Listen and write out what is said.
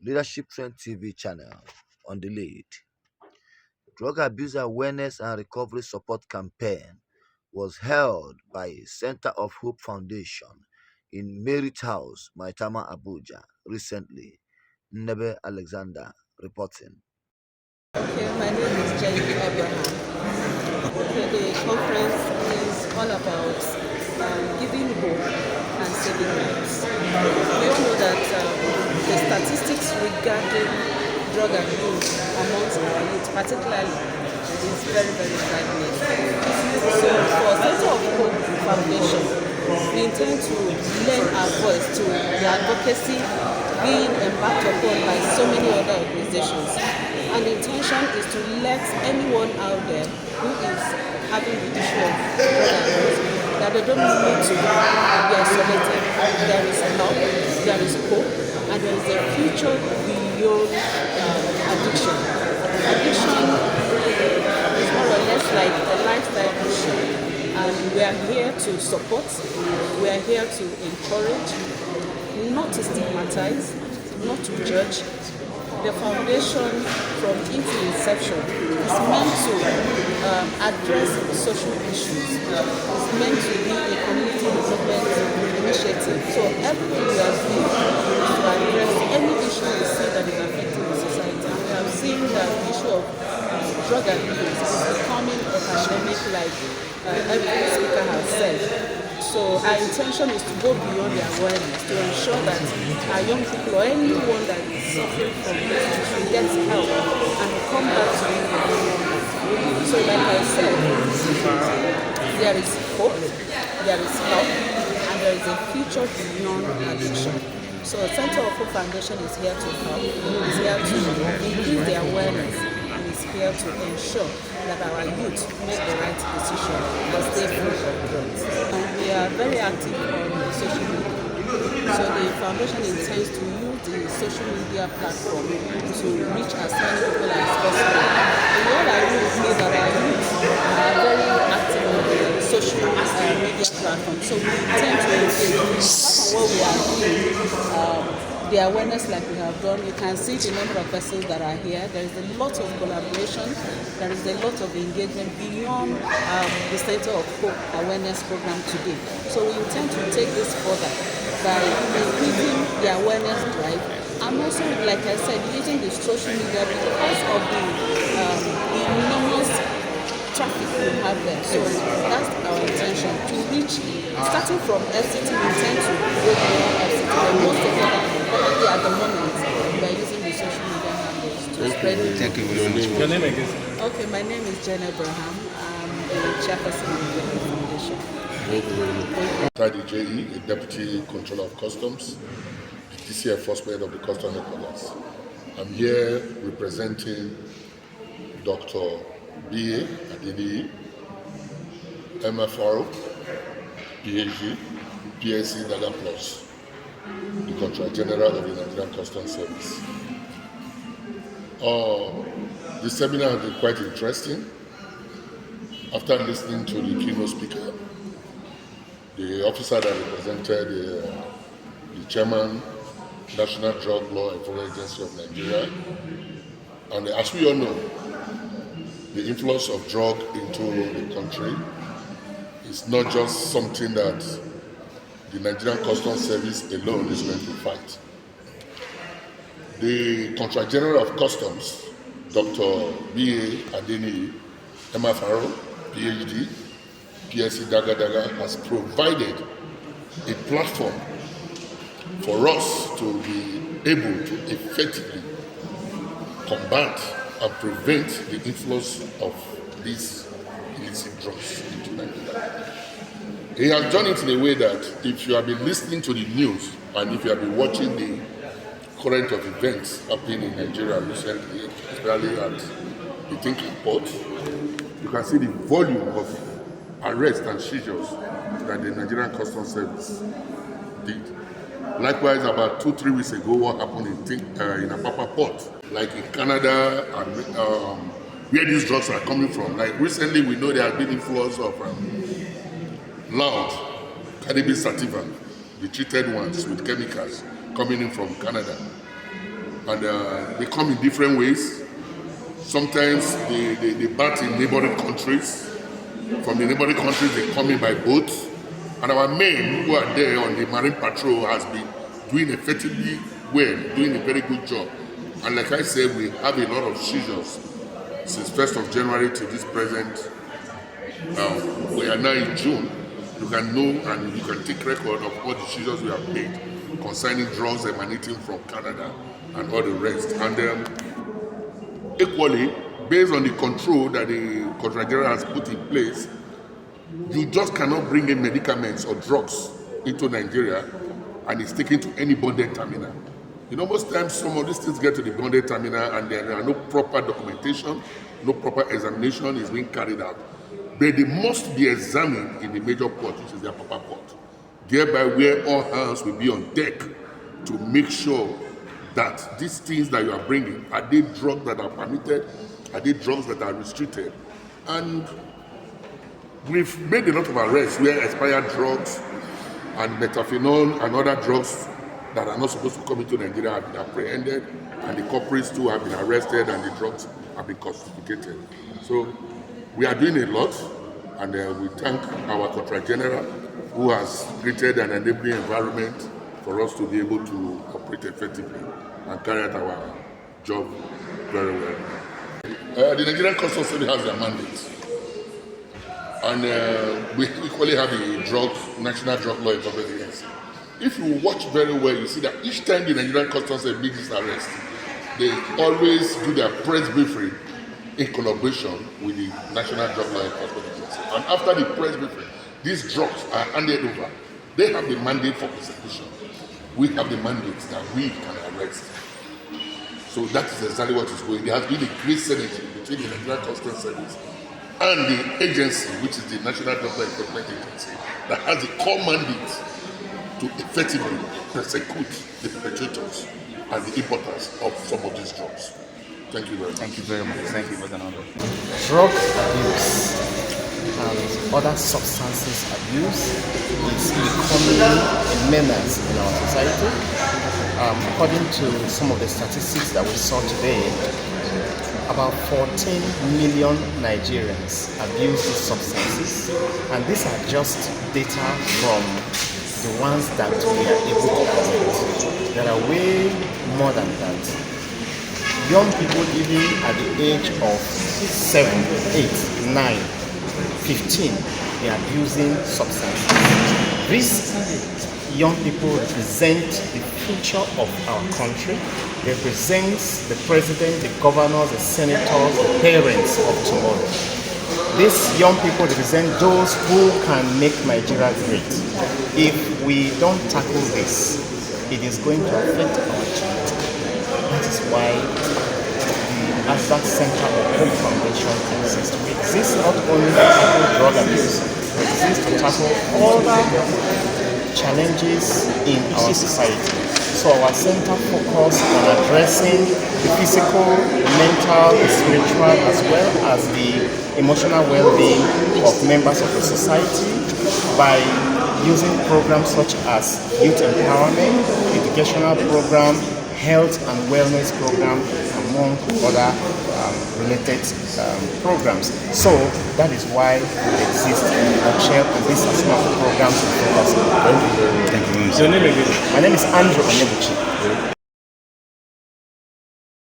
Leadership Trend TV channel on the lead. Drug Abuse Awareness and Recovery Support Campaign was held by Center of Hope Foundation in Merit House, Maitama, Abuja recently. Nebe Alexander reporting. Okay, my name is Jenny Abraham. Okay, the conference is all about giving hope and saving lives. We all know that the statistics regarding drug abuse amongst our youth, particularly, is very, very frightening. So for Center of Hope Foundation, we intend to lend our voice to the advocacy being embarked upon by so many other organizations. And the intention is to let anyone out there who is having the issue of drug abuse that they don't need to be isolated. There is help, there is hope, and there is a future beyond addiction. Addiction is more or less like a lifestyle issue, and we are here to support, we are here to encourage, not to stigmatize, not to judge. The foundation from its inception is meant to address social issues. It's meant to be a community development initiative. So everything we are doing is to address any issue we see that is affecting the society. And we have seen that the issue of drug abuse is becoming a pandemic, like every speaker has said. So our intention is to go beyond the awareness to ensure that our young people or anyone that is suffering from this issue gets help and come back to it. So like I said, there is hope, there is help, and there is a future beyond addiction. So Center of Hope Foundation is here to help, is here to increase the awareness, and is here to ensure that our youth make the right decision and stay free from drugs. And we are very active on social media. So the foundation intends to use the social media platform to reach as many people as possible. And what I do is that our youth are very active on the social media platform. So we intend to engage. Apart from what we are doing, the awareness like we have done, you can see the number of persons that are here. There is a lot of collaboration, there is a lot of engagement beyond the Center of Hope Awareness Program today. So we intend to take this further by increasing the awareness drive and also, like I said, using the social media because of the enormous traffic we have there. So that's our intention to reach, starting from FCT, we intend to go beyond FCT, but most importantly at the moment, we are using the social media handles to spread it. Thank you very much. Your name again? Okay, my name is Jen Abraham. I'm the chairperson of the foundation. Thank you very much. Tadi J.E., a Deputy Controller of Customs, the DC Enforcement of the Customs Headquarters. I'm here representing Dr. B.A. Adeniyi, MFR, PhD, PSC Daga Plus, the Contract General of the Nigerian Customs Service. The seminar has been quite interesting. After listening to the keynote speaker, the officer that represented the chairman, National Drug Law Enforcement Agency of Nigeria, and as we all know, the influence of drug into the country is not just something that the Nigerian Customs Service alone is meant to fight. The Contract General of Customs, Dr. B.A. Adeniyi, MFR, PhD, PSC Daga, has provided a platform for us to be able to effectively combat and prevent the influence of these illicit drugs into Nigeria. He has done it in a way that if you have been listening to the news and if you have been watching the current of events happening in Nigeria recently, especially at the Thinking Port, you can see the volume of arrests and seizures that the Nigerian Customs Service did. Likewise, about 2-3 weeks ago, what happened in Apapa Port, like in Canada, and where these drugs are coming from. Like recently, we know there have been influence of loud cannabis sativa, the treated ones with chemicals coming in from Canada. and they come in different ways. Sometimes they bat in neighboring countries. From the neighboring countries, they come in by boat. And our men who are there on the marine patrol has been doing effectively well, doing a very good job. And like I said, we have a lot of seizures since 1st of January to this present. We are now in June. You can know and you can take record of all the seizures we have made concerning drugs emanating from Canada and all the rest. And equally, based on the control that the Controller General has put in place, you just cannot bring in medicaments or drugs into Nigeria and it's taken to any bonded terminal. You know, most times some of these things get to the bonded terminal and there are no proper documentation, no proper examination is being carried out. But they must be examined in the major port, which is the Apapa port, thereby where all hands will be on deck to make sure that these things that you are bringing, are they drugs that are permitted, are they drugs that are restricted? And we've made a lot of arrests where expired drugs and methamphetamine and other drugs that are not supposed to come into Nigeria have been apprehended, and the culprits too have been arrested and the drugs have been confiscated. So we are doing a lot, and we thank our Controller General who has created an enabling environment for us to be able to operate effectively and carry out our job very well. The Nigerian Customs Service has their mandate, and we equally have the National Drug Law Enforcement Agency. If you watch very well, you see that each time the Nigerian Customs Service makes this arrest, they always do their press briefing in collaboration with the National Drug Law Enforcement Agency. And after the press briefing, these drugs are handed over. They have the mandate for prosecution. We have the mandate that we can arrest. So that is exactly what is going. There has been a great synergy between the Nigerian Customs Service and the agency, which is the National Drug Law Enforcement Agency, that has the core mandate to effectively prosecute the perpetrators and the importers of some of these drugs. Thank you very much. Thank you very much. Thank you, Mr. Nando. Drug abuse and other substances abuse is becoming a menace in our society. According to some of the statistics that we saw today, about 14 million Nigerians abuse these substances, and these are just data from the ones that we are able to collect. There are way more than that. Young people even at the age of 7, 8, 9, 15, they are abusing substances. These young people represent the future of our country. They represent the president, the governors, the senators, the parents of tomorrow. These young people represent those who can make Nigeria great. If we don't tackle this, it is going to affect our children. That is why the ASDAC Center of Hope Foundation exists. We exist not only to tackle drug abuse, we exist to tackle all the challenges in our society. So our center focuses on addressing the physical, mental, the spiritual, as well as the emotional well-being of members of the society by using programs such as youth empowerment, educational program, health and wellness program, among other related programs. So that is why we exist in a nutshell, and these are some of the programs we focus on. Thank you very much. Your name again? My name is Andrew Onyebuchi.